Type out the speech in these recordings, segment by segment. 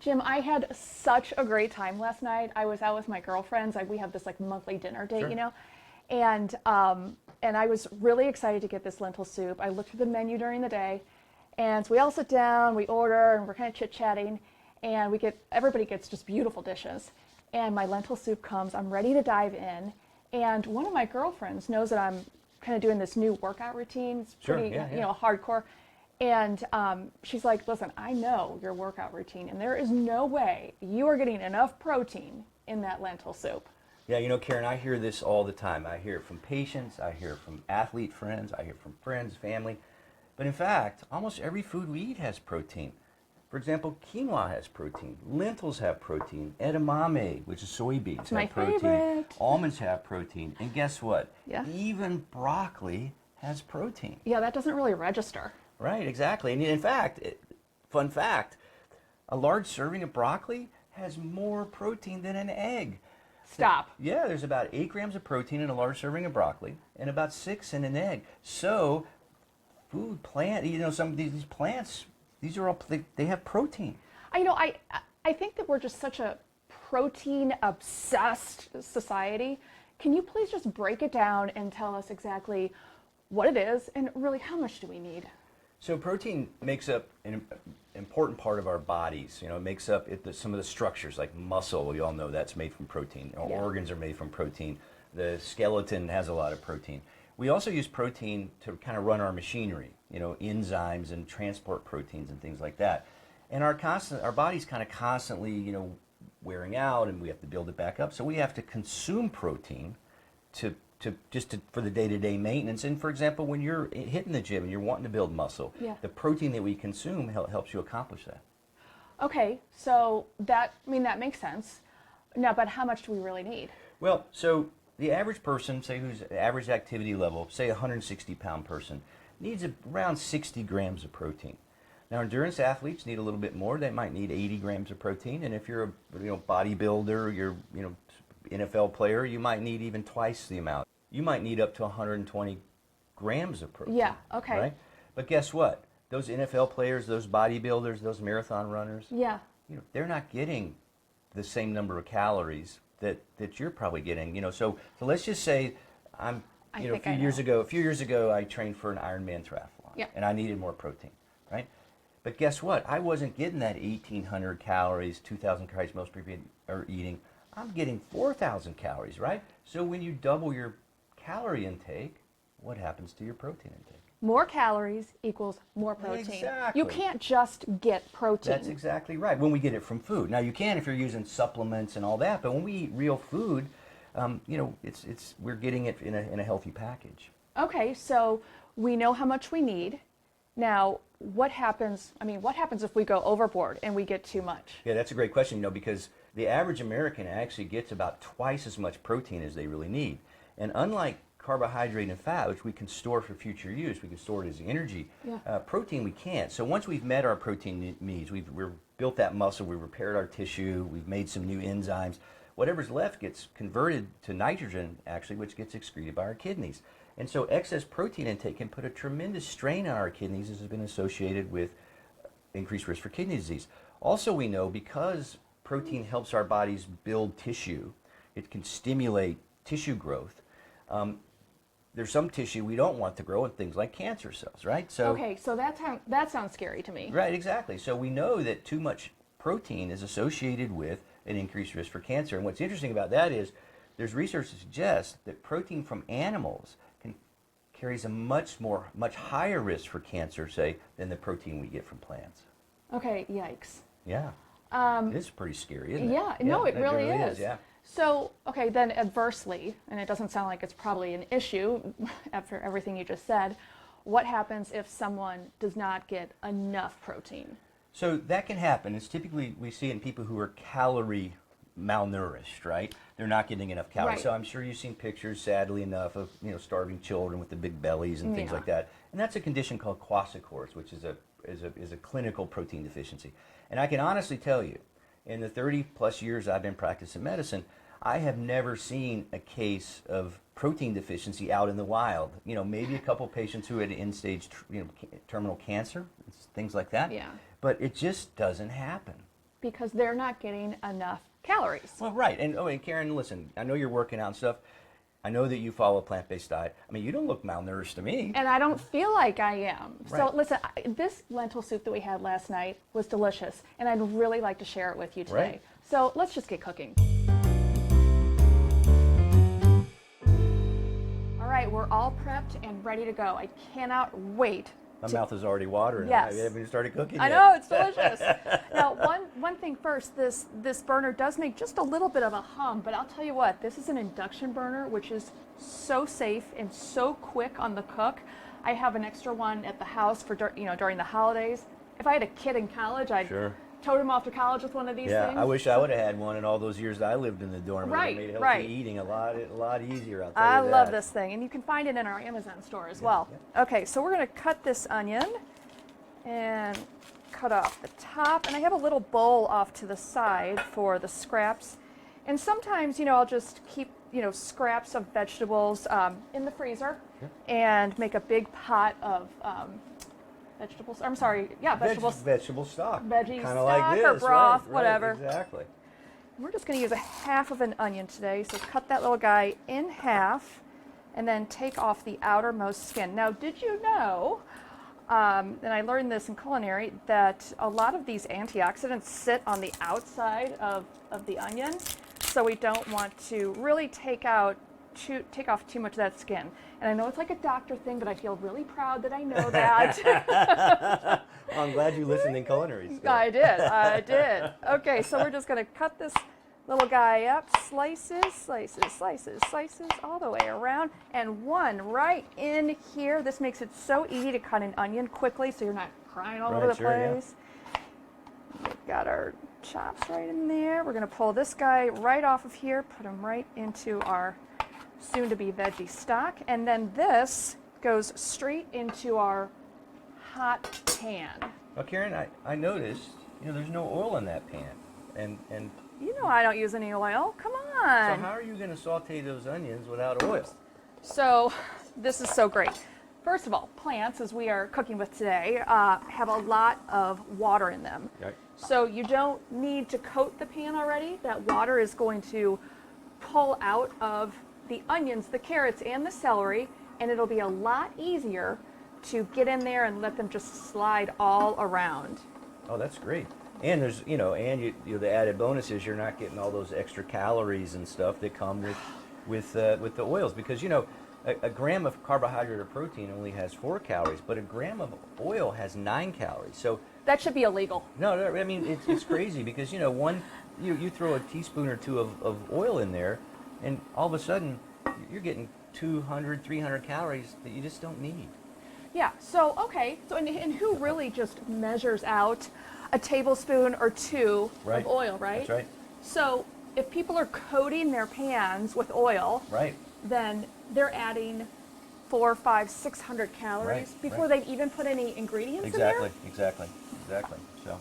Jim, I had such a great time last night. I was out with my girlfriends. We have this like monthly dinner date, Sure. and I was really excited to get this lentil soup. I looked at the menu during the day, and so we all sit down, we order, and we're kind of chit-chatting, and everybody gets just beautiful dishes. And my lentil soup comes. I'm ready to dive in, and one of my girlfriends knows that I'm kind of doing this new workout routine. It's Sure, pretty, yeah. hardcore. And she's like, listen, I know your workout routine, and there is no way you are getting enough protein in that lentil soup. Yeah, you know, Caryn, I hear this all the time. I hear it from patients, I hear it from athlete friends, I hear it from friends, family. But in fact, almost every food we eat has protein. For example, quinoa has protein, lentils have protein, edamame, which is soybeans, My have protein, favorite. almonds have protein, and guess what? Yeah. Even broccoli has protein. Yeah, that doesn't really register. Right, exactly. And in fact, fun fact, a large serving of broccoli has more protein than an egg. Stop. Yeah, there's about 8 grams of protein in a large serving of broccoli and about 6 in an egg. So, some of these plants, these are all, they have protein. I think that we're just such a protein obsessed society. Can you please just break it down and tell us exactly what it is and really how much do we need? So protein makes up an important part of our bodies. You know, it makes up some of the structures like muscle. We all know that's made from protein. Our Yeah. organs are made from protein. The skeleton has a lot of protein. We also use protein to kind of run our machinery. You know, enzymes and transport proteins and things like that. And our body's kind of constantly, wearing out, and we have to build it back up. So we have to consume protein for the day-to-day maintenance. And for example, when you're hitting the gym and you're wanting to build muscle, Yeah. the protein that we consume helps you accomplish that. Okay, so that makes sense. Now, but how much do we really need? Well, so the average person, say who's average activity level, say a 160-pound person, needs around 60 grams of protein. Now, endurance athletes need a little bit more. They might need 80 grams of protein. And if you're a bodybuilder, you're NFL player, you might need even twice the amount. You might need up to 120 grams of protein. Yeah, okay. Right? But guess what? Those NFL players, those bodybuilders, those marathon runners, Yeah. they're not getting the same number of calories that you're probably getting. So let's just say a few years ago I trained for an Ironman triathlon. Yeah. And I needed more protein, right? But guess what? I wasn't getting that 1,800 calories, 2,000 calories most people are eating. I'm getting 4,000 calories, right? So when you double your calorie intake, what happens to your protein intake? More calories equals more protein. Exactly. You can't just get protein. That's exactly right. When we get it from food. Now you can if you're using supplements and all that, but when we eat real food, we're getting it in a healthy package. Okay, so we know how much we need. Now, what happens if we go overboard and we get too much? Yeah, that's a great question, because the average American actually gets about twice as much protein as they really need. And unlike carbohydrate and fat, which we can store for future use, we can store it as energy, Yeah. protein we can't. So once we've met our protein needs, we've built that muscle, we've repaired our tissue, we've made some new enzymes, whatever's left gets converted to nitrogen, actually, which gets excreted by our kidneys. And so excess protein intake can put a tremendous strain on our kidneys, as has been associated with increased risk for kidney disease. Also, we know because protein helps our bodies build tissue, it can stimulate tissue growth. There's some tissue we don't want to grow, in things like cancer cells, right? So Okay, so that sounds scary to me. right, exactly. So we know that too much protein is associated with an increased risk for cancer. And what's interesting about that is there's research that suggests that protein from animals carries a much higher risk for cancer, say, than the protein we get from plants. Okay, yikes. Yeah. It's pretty scary, isn't it? Yeah, no, it really is. Yeah. So, okay, then adversely, and it doesn't sound like it's probably an issue after everything you just said, what happens if someone does not get enough protein? So that can happen. It's typically, we see it in people who are calorie malnourished, right? They're not getting enough calories. Right. So I'm sure you've seen pictures, sadly enough, of starving children with the big bellies and things Yeah. like that. And that's a condition called kwashiorkor, which is a clinical protein deficiency. And I can honestly tell you, in the 30 plus years I've been practicing medicine, I have never seen a case of protein deficiency out in the wild. Maybe a couple patients who had end-stage terminal cancer, things like that. Yeah. But it just doesn't happen. because they're not getting enough calories. Well, right. And Caryn, listen, I know you're working out and stuff. I know that you follow a plant-based diet. I mean, you don't look malnourished to me. And I don't feel like I am. So Right. listen, this lentil soup that we had last night was delicious, and I'd really like to share it with you today. Right. So let's just get cooking. All right, we're all prepped and ready to go. I cannot wait. My mouth is already watering. Yes. I haven't even started cooking I yet. know, it's delicious. Now, one thing first, this burner does make just a little bit of a hum, but I'll tell you what, this is an induction burner, which is so safe and so quick on the cook. I have an extra one at the house for during the holidays. If I had a kid in college, I'd Sure. tote him off to college with one of these Yeah, things. I wish I would have had one in all those years that I lived in the dorm. Right, It made healthy right. eating a lot easier. I'll tell I you that. love this thing, and you can find it in our Amazon store as well. yeah. Okay, so we're going to cut this onion and cut off the top, and I have a little bowl off to the side for the scraps. And sometimes, I'll just keep, scraps of vegetables in the freezer and make a big pot of vegetables. I'm sorry, yeah, vegetables. Vegetable stock. Veggie Kinda stock like or this, broth, right, whatever. Exactly. We're just going to use a half of an onion today, so cut that little guy in half and then take off the outermost skin. Now, did you know, and I learned this in culinary, that a lot of these antioxidants sit on the outside of the onion, so we don't want to really take off too much of that skin. And I know it's like a doctor thing, but I feel really proud that I know that. Well, I'm glad you listened in culinary school. I did. Okay, so we're just going to cut this little guy up, slices, all the way around, and one right in here. This makes it so easy to cut an onion quickly so you're not crying all over the place. We've got our chops right in there. We're going to pull this guy right off of here, put him right into our soon-to-be veggie stock, and then this goes straight into our hot pan. Well, Caryn, I noticed, there's no oil in that pan, and I don't use any oil. Come so on. how are you going to saute those onions without oil? So this is so great. First of all, plants, as we are cooking with today, have a lot of water in them. Right. So you don't need to coat the pan already. That water is going to pull out of the onions, the carrots, and the celery, and it'll be a lot easier to get in there and let them just slide all around. Oh, that's great. And there's, the added bonus is you're not getting all those extra calories and stuff that come with the oils, because a gram of carbohydrate or protein only has 4 calories, but a gram of oil has 9 calories. So that should be illegal. No, I mean it's crazy because you throw a teaspoon or two of oil in there, and all of a sudden you're getting 200, 300 calories that you just don't need. Yeah, so, okay, so and who really just measures out a tablespoon or two Right. of oil, right? That's right. So if people are coating their pans with oil, Right. then they're adding 400, 500, 600 calories Right, before right. they've even put any ingredients Exactly. in Exactly. So.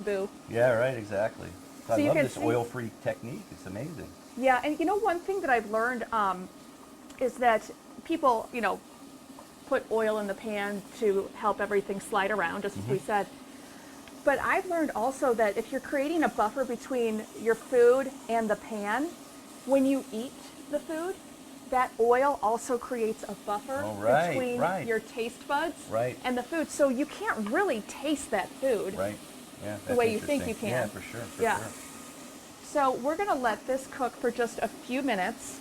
there. Boo. Yeah. Right. Exactly. I So you love can this see- oil-free technique. It's amazing. Yeah, and one thing that I've learned is that people, put oil in the pan to help everything slide around, just as we said. But I've learned also that if you're creating a buffer between your food and the pan, when you eat the food, that oil also creates a buffer Oh, right, between right. your taste buds Right. and the food. So you can't really taste that food. Right. Yeah. The way you think you can. Yeah, for sure. Yeah. Sure. So we're going to let this cook for just a few minutes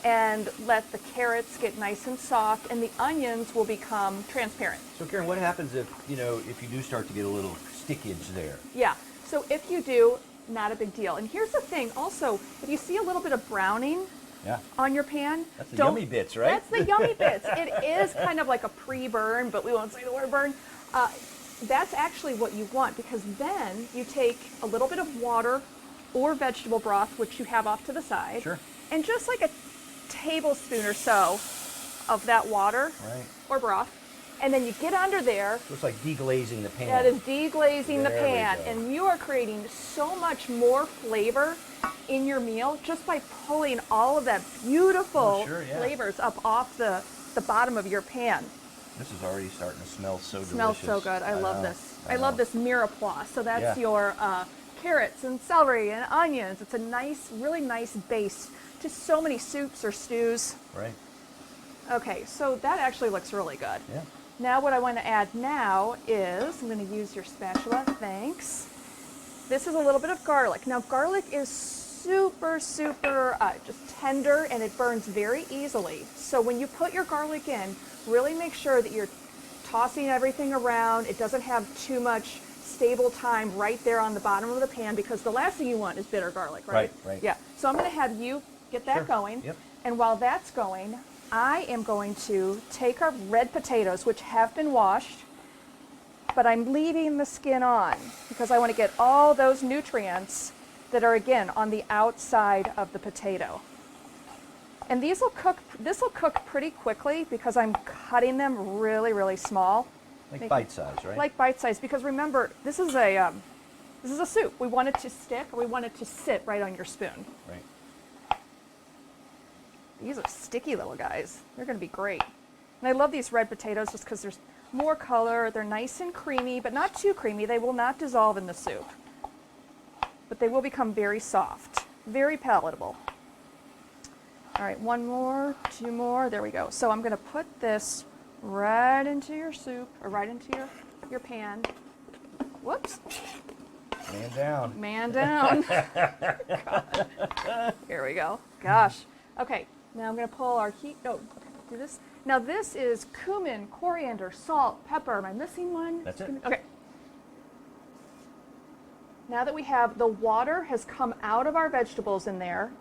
and let the carrots get nice and soft, and the onions will become transparent. So, Caryn, what happens if you do start to get a little stickage there? Yeah, so if you do, not a big deal. And here's the thing also, if you see a little bit of browning Yeah. on your pan, That's the yummy bits, right? That's the yummy bits. It is kind of like a pre-burn, but we won't say the word burn. That's actually what you want, because then you take a little bit of water or vegetable broth, which you have off to the side, Sure. and just like a tablespoon or so of that water Right. or broth, and then you get under there. So it's like deglazing the pan. That is deglazing the There we pan, go. and you are creating so much more flavor in your meal just by pulling all of that beautiful Oh, sure, yeah. flavors up off the bottom of your pan. This is already starting to smell so delicious. Smells so good. I love know, this. I I love know. this mirepoix. So that's Yeah. your carrots and celery and onions. It's a nice, really nice base to so many soups or stews. Right. Okay, so that actually looks really good. Yeah. Now what I want to add now is, I'm going to use your spatula, thanks. This is a little bit of garlic. Now garlic is super just tender, and it burns very easily. So when you put your garlic in, really make sure that you're tossing everything around. It doesn't have too much stable time right there on the bottom of the pan, because the last thing you want is bitter garlic, right? Right. Yeah. So I'm going to have you get that Sure. going. Yep. And while that's going, I am going to take our red potatoes, which have been washed, but I'm leaving the skin on because I want to get all those nutrients that are, again, on the outside of the potato. And this will cook pretty quickly because I'm cutting them really small. Like bite size, right? Like bite size, because remember, this is a soup. We want it to stick, or we want it to sit right on your spoon. Right. These are sticky little guys. They're going to be great. And I love these red potatoes just because there's more color. They're nice and creamy, but not too creamy. They will not dissolve in the soup. But they will become very soft, very palatable. All right, one more, two more. There we go. So I'm going to put this right into your soup, or right into your pan. Whoops. Man down. Man down. God. Here we go. Gosh. Okay, now I'm going to pull our heat. Oh, do this. Now this is cumin, coriander, salt, pepper. Am I missing one? That's it. Okay. Now that we have, the water has come out of our vegetables in there,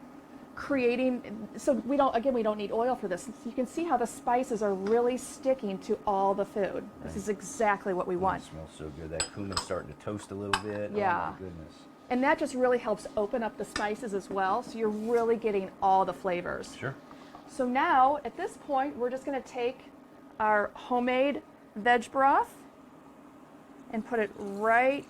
creating, so we don't need oil for this. You can see how the spices are really sticking to all the food. This is exactly what we want. It smells so good. That cumin's starting to toast a little bit. Yeah. Oh my goodness. And that just really helps open up the spices as well, so you're really getting all the flavors. Sure. So now, at this point, we're just going to take our homemade veg broth and put it right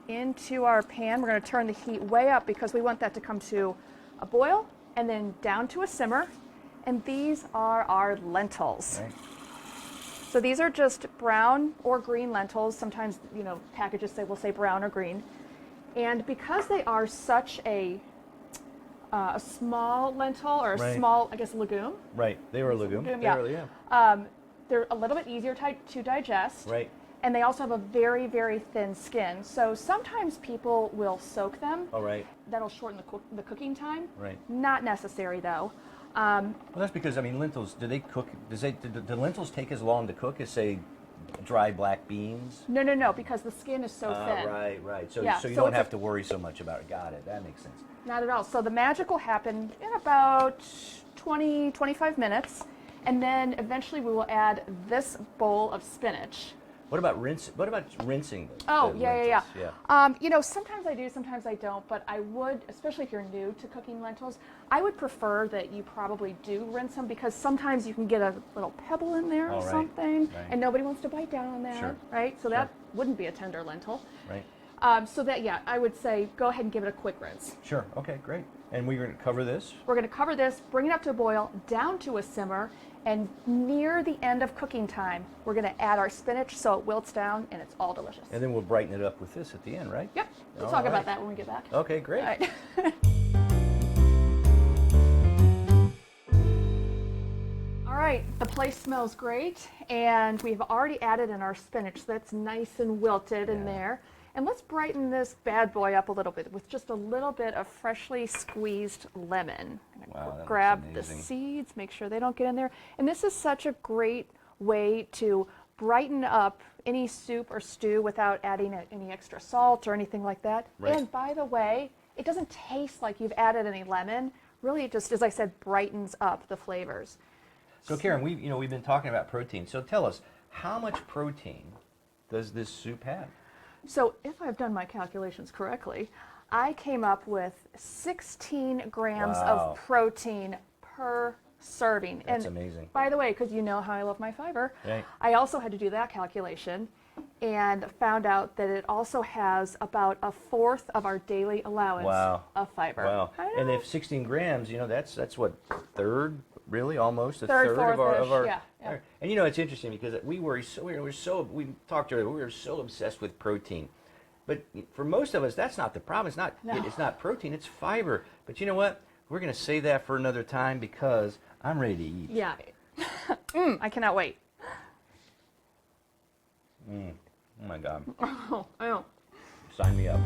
into our pan. We're going to turn the heat way up because we want that to come to a boil and then down to a simmer. And these are our lentils. Right. So these are just brown or green lentils. Sometimes, packages will say brown or green. And because they are such a small lentil, or a Right. small, I guess, legume. Right. They were a legume. Yeah. They're a little bit easier to digest. Right. And they also have a very thin skin. So sometimes people will soak them. All right. That'll shorten the cooking time. Right. Not necessary, though. Well, that's because, lentils, do they cook, do lentils take as long to cook as, say, dry black beans? No, because the skin is so thin. Right. So, Yeah, so you so don't it's have to worry so much about it. Got it. That makes sense. Not at all. So the magic will happen in about 25 minutes. And then eventually we will add this bowl of spinach. What about rinsing? Oh, the yeah. lentils? Sometimes I do, sometimes I don't, but I would, especially if you're new to cooking lentils, I would prefer that you probably do rinse them, because sometimes you can get a little pebble in there or something, right. and nobody wants to bite down on that, Sure. right? So that wouldn't be a tender lentil. Right. I would say go ahead and give it a quick rinse. Sure. Okay, great. And we're going to cover this? We're going to cover this, bring it up to a boil, down to a simmer, and near the end of cooking time, we're going to add our spinach so it wilts down and it's all delicious. And then we'll brighten it up with this at the end, right? Yep. We'll All talk right. about that when we get back. Okay, great. All right. All right, the place smells great, and we've already added in our spinach that's nice and wilted in there. And let's brighten this bad boy up a little bit with just a little bit of freshly squeezed lemon. I'm gonna Wow, that grab looks the amazing. seeds, make sure they don't get in there. And this is such a great way to brighten up any soup or stew without adding any extra salt or anything like that. Right. And by the way, it doesn't taste like you've added any lemon. Really, it just, as I said, brightens up the flavors. So Caryn, we've been talking about protein. So tell us, how much protein does this soup have? So if I've done my calculations correctly, I came up with 16 grams Wow. of protein per serving. That's and amazing. By the way, because you know how I love my fiber, Right. I also had to do that calculation and found out that it also has about a fourth of our daily allowance Wow. of fiber. Wow. I And know. if 16 grams, that's what, third, really, almost a Third, third of fourth-ish, our. yeah. And it's interesting because we talked earlier, we were so obsessed with protein. But for most of us, that's not the problem. It's not protein, it's fiber. But you know what? We're going to save that for another time because I'm ready to eat. Yeah. I cannot wait. Oh my God. Oh, I know. Sign me up.